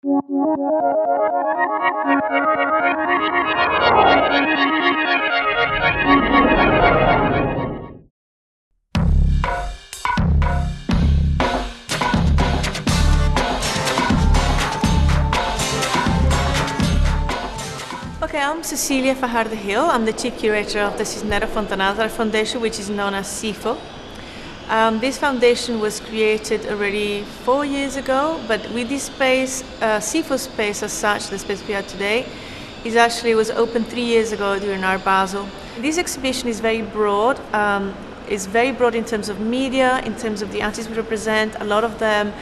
Okay, I'm Cecilia Fajardo-Hill. I'm the Chief Curator of the Cisneros Fontanals Foundation, which is known as CIFO. This foundation was created already 4 years ago, but with this space, CIFO space as such, the space we have today, was opened 3 years ago during Art Basel. This exhibition is very broad. It's very broad in terms of media, in terms of the artists we represent. A lot of them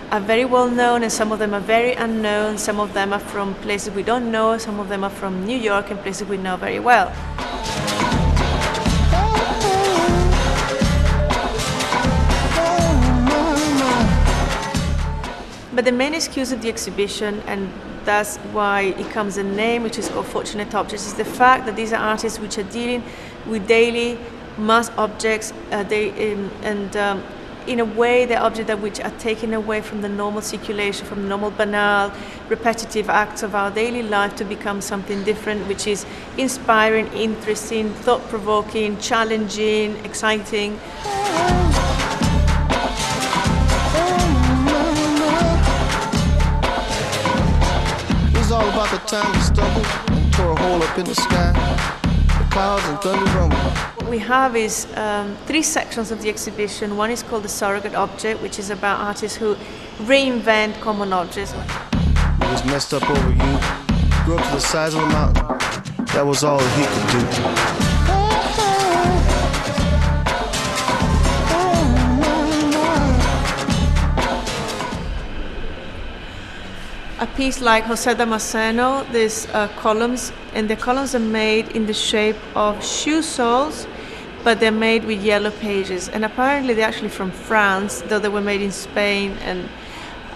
are very well known and some of them are very unknown. Some of them are from places we don't know, some of them are from New York and places we know very well. But the main excuse of the exhibition, and that's why it comes a name which is called Fortunate Objects, is the fact that these are artists which are dealing with daily mass objects in a way, the objects that which are taken away from the normal circulation, from the normal banal, repetitive acts of our daily life to become something different, which is inspiring, interesting, thought-provoking, challenging, exciting. It's all about the time we stumbled and tore a hole up in the sky, the clouds and thunder rumble. What we have is 3 sections of the exhibition. One is called the surrogate object, which is about artists who reinvent common objects. He was messed up over you, grew up to the size of a mountain. That was all he could do. A piece like José Damasceno, there's columns, and the columns are made in the shape of shoe soles, but they're made with yellow pages. And apparently they're actually from France, though they were made in Spain.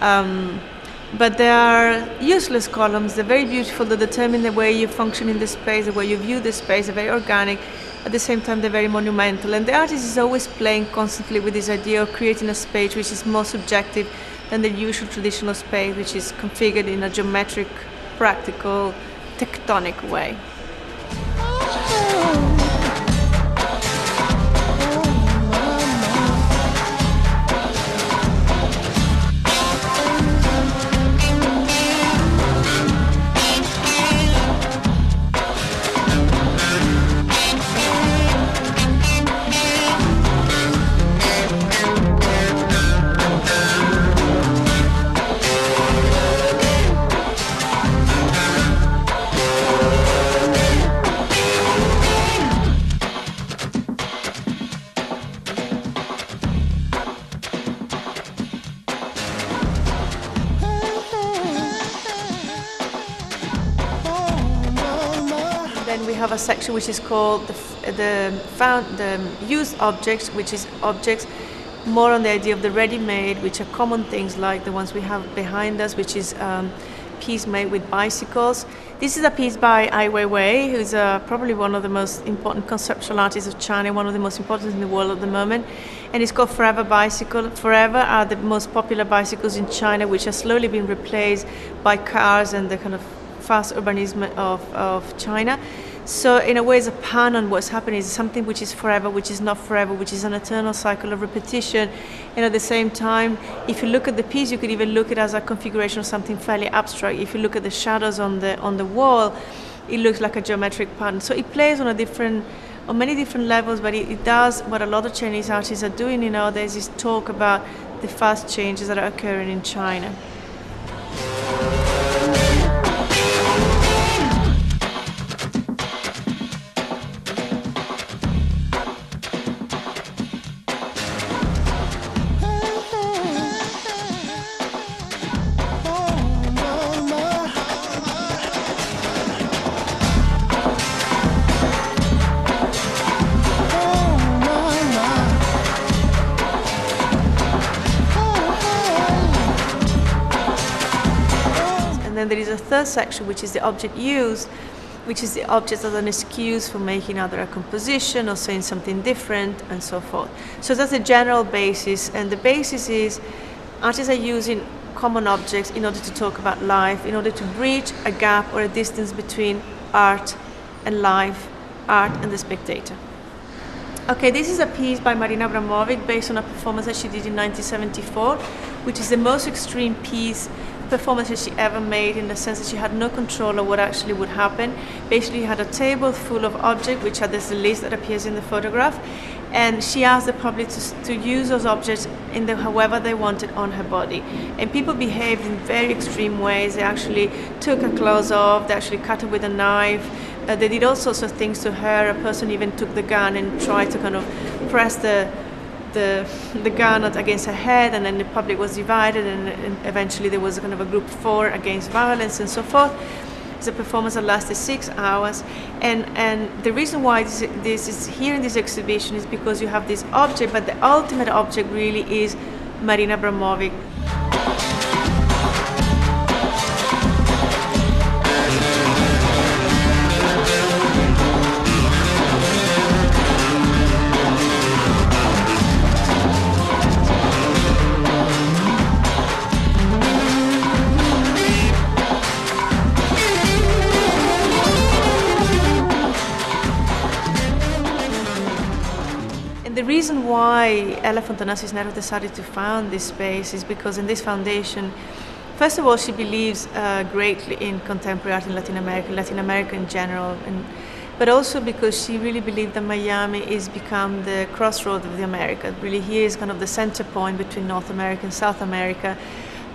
But they are useless columns. They're very beautiful. They determine the way you function in the space, the way you view the space. They're very organic. At the same time, they're very monumental. And the artist is always playing constantly with this idea of creating a space which is more subjective than the usual traditional space, which is configured in a geometric, practical, tectonic way. Then we have a section which is called the used objects, which is objects more on the idea of the ready-made, which are common things like the ones we have behind us, which is piece made with bicycles. This is a piece by Ai Weiwei, who's probably one of the most important conceptual artists of China, one of the most important in the world at the moment. And it's called Forever Bicycle. Forever are the most popular bicycles in China, which are slowly being replaced by cars and the kind of fast urbanism of China. So in a way, it's a pun on what's happening. It's something which is forever, which is not forever, which is an eternal cycle of repetition. And at the same time, if you look at the piece, you could even look at it as a configuration of something fairly abstract. If you look at the shadows on the wall, it looks like a geometric pattern. So it plays on many different levels, but it does what a lot of Chinese artists are doing nowadays, is talk about the fast changes that are occurring in China. Then there is a third section, which is the object used, which is the object as an excuse for making either a composition or saying something different and so forth. So that's the general basis, and the basis is artists are using common objects in order to talk about life, in order to bridge a gap or a distance between art and life, art and the spectator. Okay, this is a piece by Marina Abramovic based on a performance that she did in 1974, which is the most extreme performance that she ever made, in the sense that she had no control of what actually would happen. Basically, she had a table full of objects, which are this list that appears in the photograph, and she asked the public to use those objects in however they wanted on her body. And people behaved in very extreme ways. They actually took her clothes off, they actually cut her with a knife. They did all sorts of things to her. A person even took the gun and tried to kind of press the gun against her head, and then the public was divided, and eventually there was a kind of a group 4 against violence and so forth. It's a performance that lasted 6 hours, and the reason why this is here in this exhibition is because you have this object, but the ultimate object really is Marina Abramovic. The reason why Ella Fontana Cisneros decided to found this space is because in this foundation, first of all, she believes greatly in contemporary art in Latin America in general, but also because she really believed that Miami is become the crossroad of the America. Really, here is kind of the center point between North America and South America.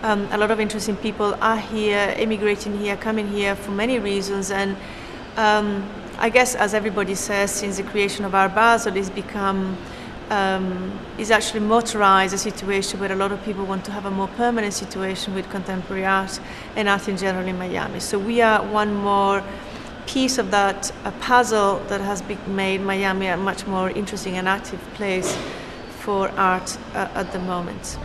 A lot of interesting people are here, immigrating here, coming here for many reasons, and I guess, as everybody says, since the creation of Art Basel, is actually motorized a situation where a lot of people want to have a more permanent situation with contemporary art and art in general in Miami. So we are one more piece of that puzzle that has made Miami a much more interesting and active place for art at the moment.